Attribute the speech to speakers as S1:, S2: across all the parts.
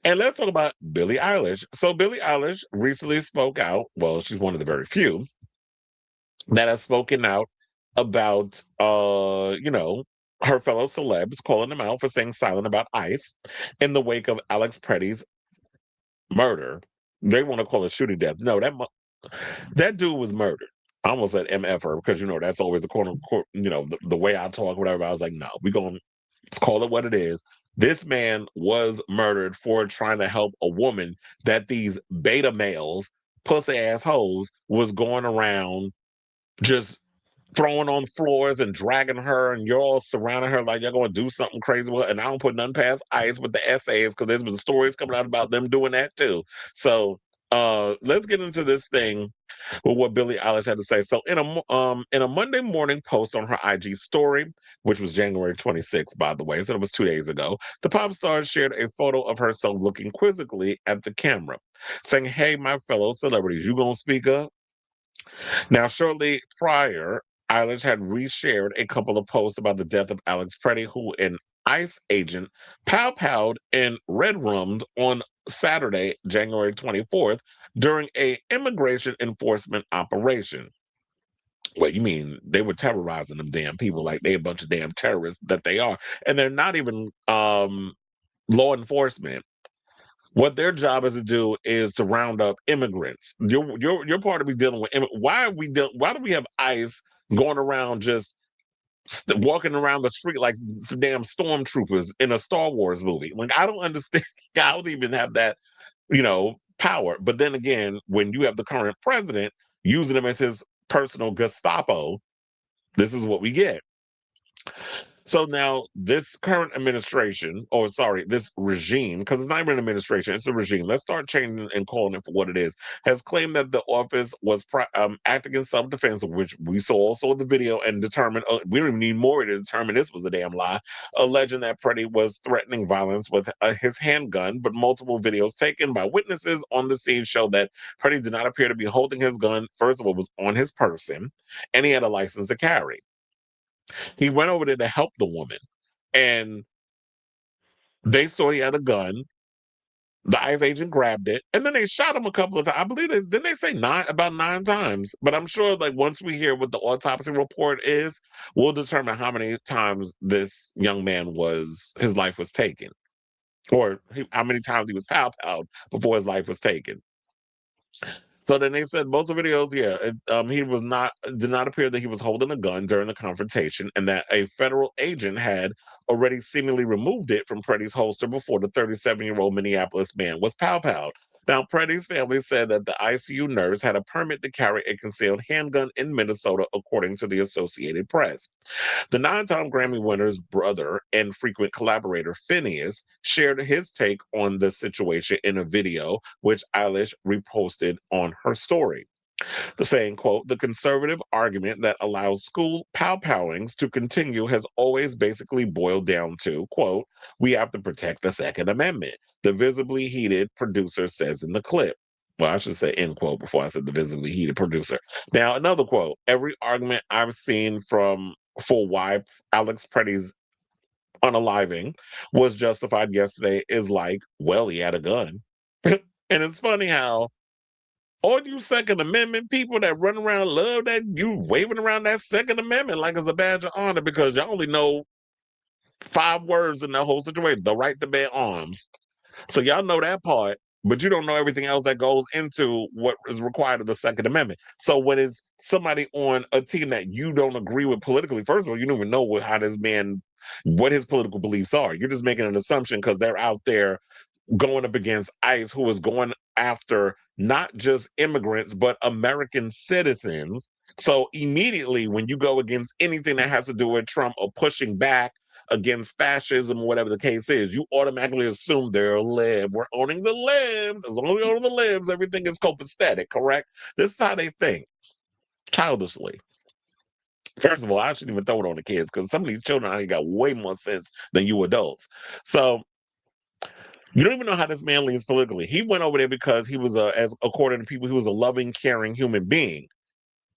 S1: And let's talk about Billie Eilish. So Billie Eilish recently spoke out. Well, she's one of the very few that has spoken out about her fellow celebs, calling them out for staying silent about ICE in the wake of Alex Pretty's murder. They want to call it shooting death. No, that dude was murdered. I almost said MFer because that's always the quote unquote, the way I talk, whatever. I was like, no, we're gonna call it what it is. This man was murdered for trying to help a woman that these beta males, pussy assholes, was going around just throwing on floors and dragging her, and you're all surrounding her like you're going to do something crazy with her. And I don't put nothing past ICE with the essays because there's been stories coming out about them doing that too. So let's get into this thing with what Billie Eilish had to say. So in a Monday morning post on her IG story, which was January 26th, by the way, so it was 2 days ago, the pop star shared a photo of herself looking quizzically at the camera, saying, "Hey, my fellow celebrities, you gonna speak up?" Now, shortly prior, Eilish had reshared a couple of posts about the death of Alex Pretty, who an ICE agent pow-powed and red rummed on Saturday, January 24th, during a immigration enforcement operation. What you mean? They were terrorizing them damn people like they a bunch of damn terrorists that they are. And they're not even law enforcement. What their job is to do is to round up immigrants. You're part of me dealing with why do we have ICE going around just walking around the street like some damn stormtroopers in a Star Wars movie? Like I don't understand. I don't even have that, power. But then again, when you have the current president using them as his personal Gestapo, this is what we get. So now this current administration, or sorry, this regime, because it's not even an administration, it's a regime. Let's start changing and calling it for what it is. Has claimed that the office was acting in self-defense, which we saw also in the video, and determined we don't even need more to determine this was a damn lie. Alleging that Pretty was threatening violence with his handgun, but multiple videos taken by witnesses on the scene show that Pretty did not appear to be holding his gun. First of all, it was on his person, and he had a license to carry. He went over there to help the woman, and they saw he had a gun. The ICE agent grabbed it, and then they shot him a couple of times. I believe didn't they say about 9 times? But I'm sure, like once we hear what the autopsy report is, we'll determine how many times this young man his life was taken, or how many times he was pow-powed before his life was taken. So then they said both the videos, yeah, he was not did not appear that he was holding a gun during the confrontation, and that a federal agent had already seemingly removed it from Pretty's holster before the 37-year-old Minneapolis man was pow-powed. Now, Pretty's family said that the ICU nurse had a permit to carry a concealed handgun in Minnesota, according to the Associated Press. The 9-time Grammy winner's brother and frequent collaborator, Finneas, shared his take on the situation in a video, which Eilish reposted on her story. The saying, quote, "The conservative argument that allows school pow-powings to continue has always basically boiled down to, quote, we have to protect the Second Amendment," the visibly heated producer says in the clip. Well, I should say end quote before I said the visibly heated producer. Now, another quote: "Every argument I've seen for why Alex Pretty's unaliving was justified yesterday is like, well, he had a gun." And it's funny how all you Second Amendment people that run around love that you waving around that Second Amendment like it's a badge of honor because you only know 5 words in the whole situation: the right to bear arms. So y'all know that part, but you don't know everything else that goes into what is required of the Second Amendment. So when it's somebody on a team that you don't agree with politically, first of all, you don't even know what his political beliefs are. You're just making an assumption because they're out there going up against ICE, who is going after not just immigrants, but American citizens. So immediately, when you go against anything that has to do with Trump or pushing back against fascism or whatever the case is, you automatically assume they're a lib. We're owning the libs. As long as we own the libs, everything is copacetic, correct? This is how they think, childishly. First of all, I shouldn't even throw it on the kids because some of these children out here got way more sense than you adults. So you don't even know how this man leans politically. He went over there because he was as according to people, he was a loving, caring human being.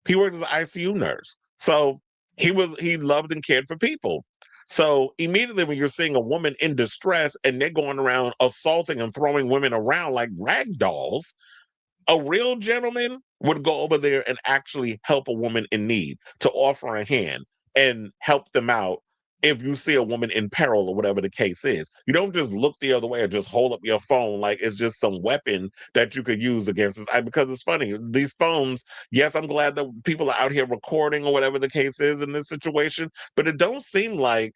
S1: He worked as an ICU nurse, so he loved and cared for people. So immediately when you're seeing a woman in distress and they're going around assaulting and throwing women around like rag dolls, a real gentleman would go over there and actually help a woman in need, to offer a hand and help them out if you see a woman in peril or whatever the case is. You don't just look the other way or just hold up your phone like it's just some weapon that you could use against us. Because it's funny, these phones, yes, I'm glad that people are out here recording or whatever the case is in this situation, but it don't seem like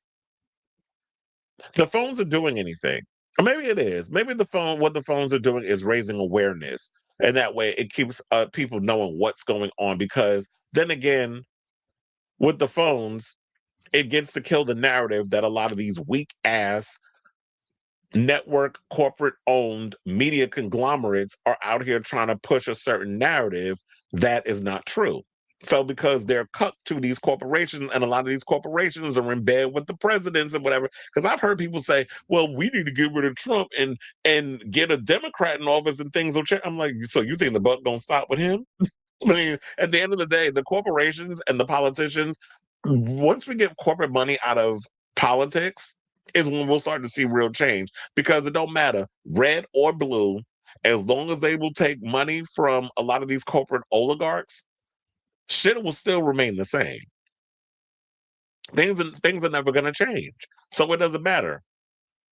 S1: the phones are doing anything. Or maybe it is. Maybe what the phones are doing is raising awareness. And that way it keeps people knowing what's going on. Because then again, with the phones, it gets to kill the narrative that a lot of these weak ass network corporate owned media conglomerates are out here trying to push a certain narrative that is not true. So because they're cut to these corporations, and a lot of these corporations are in bed with the presidents and whatever. Because I've heard people say, "Well, we need to get rid of Trump and get a Democrat in office and things will change." I'm like, so you think the buck gonna stop with him? I mean, at the end of the day, the corporations and the politicians, once we get corporate money out of politics, is when we'll start to see real change. Because it don't matter, red or blue, as long as they will take money from a lot of these corporate oligarchs, shit will still remain the same. Things are never going to change. So it doesn't matter.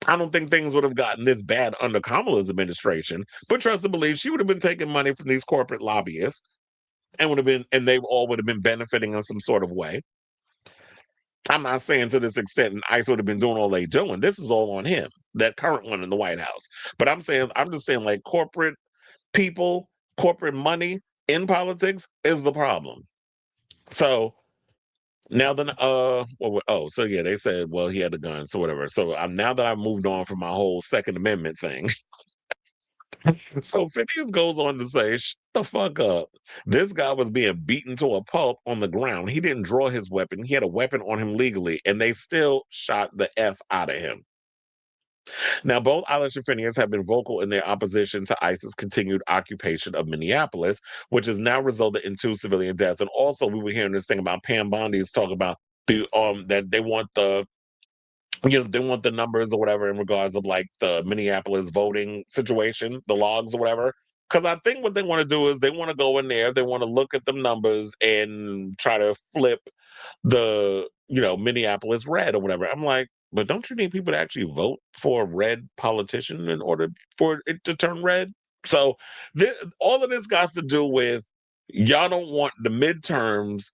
S1: I don't think things would have gotten this bad under Kamala's administration, but trust and believe she would have been taking money from these corporate lobbyists and would have been, and they all would have been benefiting in some sort of way. I'm not saying to this extent, and ICE would have been doing all they doing. This is all on him, that current one in the White House. But I'm just saying, like corporate people, corporate money in politics is the problem. So now then, so yeah, they said, well, he had a gun, so whatever. So now that I've moved on from my whole Second Amendment thing, so Phineas goes on to say, shut the fuck up. This guy was being beaten to a pulp on the ground. He didn't draw his weapon. He had a weapon on him legally, and they still shot the F out of him. Now, both Eilish and Finneas have been vocal in their opposition to ICE's continued occupation of Minneapolis, which has now resulted in 2 civilian deaths. And also, we were hearing this thing about Pam Bondi's talking about that they want they want the numbers or whatever in regards of like the Minneapolis voting situation, the logs or whatever. Because I think what they want to do is they want to go in there, they want to look at the numbers and try to flip the Minneapolis red or whatever. I'm like, but don't you need people to actually vote for a red politician in order for it to turn red? So all of this got to do with y'all don't want the midterms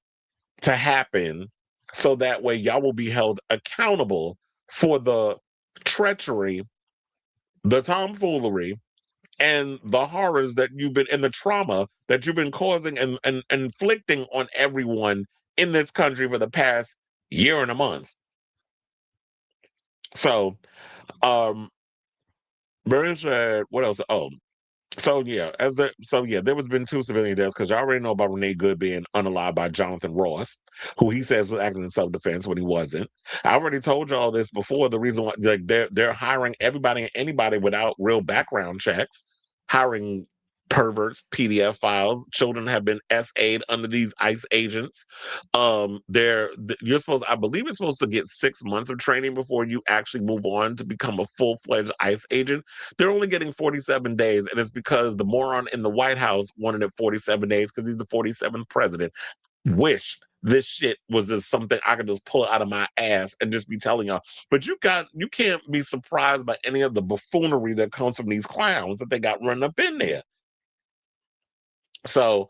S1: to happen, so that way y'all will be held accountable for the treachery, the tomfoolery, and the horrors that you've been and the trauma that you've been causing and inflicting on everyone in this country for the past year and a month. So, Bernie said, what else? Oh, there was been 2 civilian deaths because you already know about Renee Good being unalived by Jonathan Ross, who he says was acting in self-defense when he wasn't. I already told you all this before. The reason why, like, they're hiring everybody and anybody without real background checks, hiring perverts, PDF files. Children have been SA'd under these ICE agents. You're supposed, I believe, it's supposed to get 6 months of training before you actually move on to become a full-fledged ICE agent. They're only getting 47 days, and it's because the moron in the White House wanted it 47 days because he's the 47th president. Wish this shit was just something I could just pull out of my ass and just be telling y'all. But you can't be surprised by any of the buffoonery that comes from these clowns that they got running up in there. So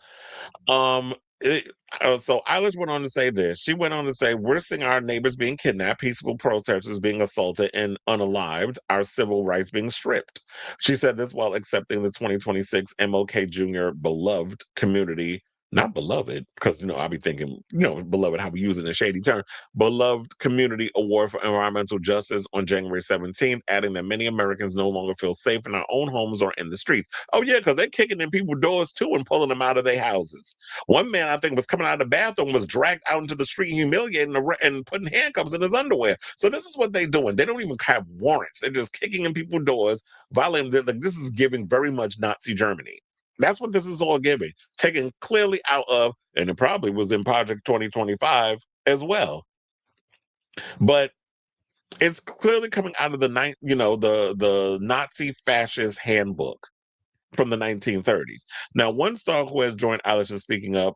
S1: um, so Eilish went on to say this. She went on to say, "We're seeing our neighbors being kidnapped, peaceful protesters being assaulted and unalived, our civil rights being stripped." She said this while accepting the 2026 MLK Jr. Beloved Community. Not beloved, because I'll be thinking, beloved, how we use it in a shady term. Beloved Community Award for Environmental Justice on January 17th, adding that many Americans no longer feel safe in our own homes or in the streets. Oh, yeah, because they're kicking in people's doors too and pulling them out of their houses. One man, I think, was coming out of the bathroom, was dragged out into the street, humiliating and putting handcuffs in his underwear. So this is what they're doing. They don't even have warrants. They're just kicking in people's doors, violating. Like, this is giving very much Nazi Germany. That's what this is all giving. Taken clearly out of, and it probably was in Project 2025 as well. But It's clearly coming out of the Nazi fascist handbook from the 1930s. Now, one star who has joined Eilish in speaking up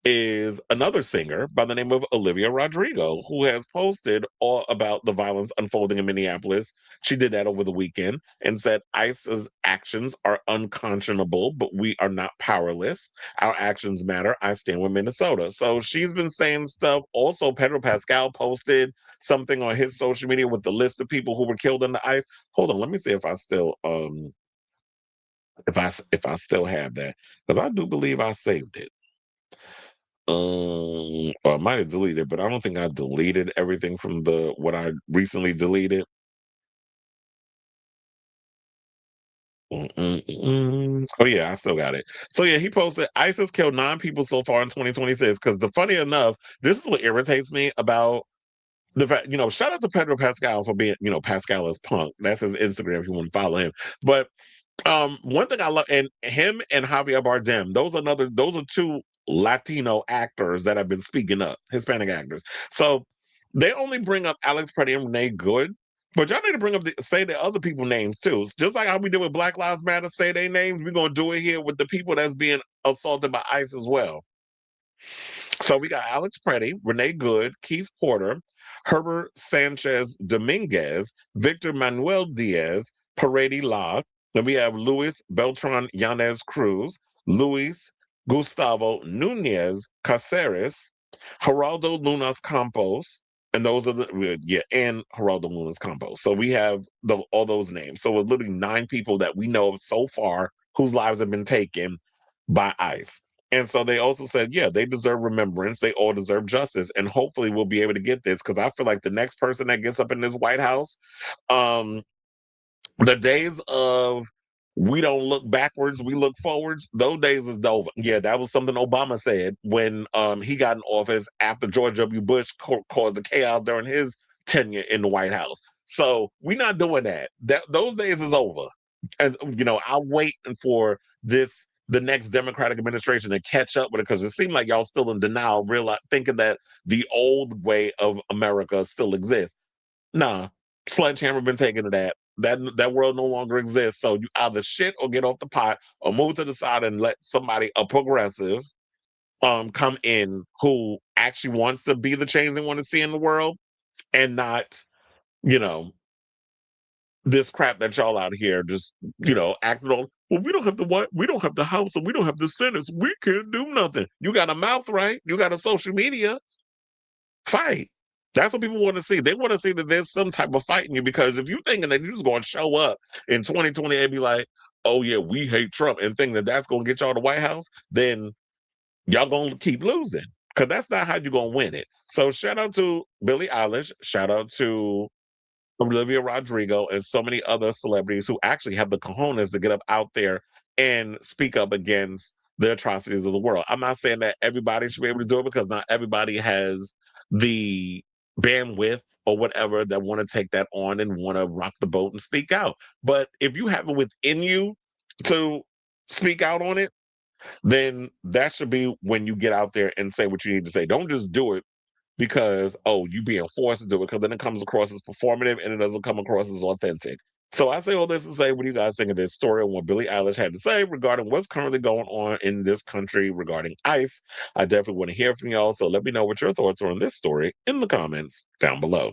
S1: is another singer by the name of Olivia Rodrigo, who has posted all about the violence unfolding in Minneapolis. She did that over the weekend and said ICE's actions are unconscionable, but we are not powerless. Our actions matter. I stand with Minnesota. So she's been saying stuff. Also, Pedro Pascal posted something on his social media with the list of people who were killed in the ICE. Hold on, let me see if I still if I still have that, because I do believe I saved it. Or I might have deleted, but I don't think I deleted everything from the what I recently deleted. Oh yeah, I still got it. So yeah, he posted ISIS killed 9 people so far in 2026. Because the funny enough, this is what irritates me about the fact, shout out to Pedro Pascal for being, Pascal is punk. That's his Instagram if you want to follow him. But one thing I love, and him and Javier Bardem, those are two Latino actors that have been speaking up, Hispanic actors. So they only bring up Alex Petty and Renee Good, but y'all need to say the other people names too. Just like how we did with Black Lives Matter, say their names. We're gonna do it here with the people that's being assaulted by ICE as well. So we got Alex Preddy, Renee Good, Keith Porter, Herbert Sanchez Dominguez, Victor Manuel Diaz, Parady La. Then we have Luis Beltran Yanez Cruz, Luis Gustavo Nunez Caceres, Geraldo Lunas Campos, and those are and Geraldo Lunas Campos. So we have all those names. So it's literally 9 people that we know of so far whose lives have been taken by ICE. And so they also said, yeah, they deserve remembrance. They all deserve justice. And hopefully we'll be able to get this, because I feel like the next person that gets up in this White House, um, the days of we don't look backwards, we look forwards, those days is over. Yeah, that was something Obama said when he got in office after George W. Bush caused the chaos during his tenure in the White House. So we're not doing that. Those days is over. And I'll wait for the next Democratic administration to catch up with it, because it seemed like y'all still in denial, thinking that the old way of America still exists. Nah, sledgehammer been taken to that. That world no longer exists. So you either shit or get off the pot, or move to the side and let somebody, a progressive, come in who actually wants to be the change they want to see in the world, and not, you know, this crap that y'all out here just, acting on. Well, we don't have the what? We don't have the House, and we don't have the Senate. So we can't do nothing. You got a mouth, right? You got a social media. Fight. That's what people want to see. They want to see that there's some type of fight in you, because if you're thinking that you're just going to show up in 2020 and be like, oh, yeah, we hate Trump, and think that that's going to get y'all the White House, then y'all going to keep losing, because that's not how you're going to win it. So shout out to Billie Eilish. Shout out to Olivia Rodrigo and so many other celebrities who actually have the cojones to get up out there and speak up against the atrocities of the world. I'm not saying that everybody should be able to do it, because not everybody has the bandwidth or whatever that want to take that on and want to rock the boat and speak out. But if you have it within you to speak out on it, then that should be when you get out there and say what you need to say. Don't just do it because, oh, you being forced to do it, because then it comes across as performative and it doesn't come across as authentic. So I say all this to say, what do you guys think of this story and what Billie Eilish had to say regarding what's currently going on in this country regarding ICE? I definitely want to hear from y'all. So let me know what your thoughts are on this story in the comments down below.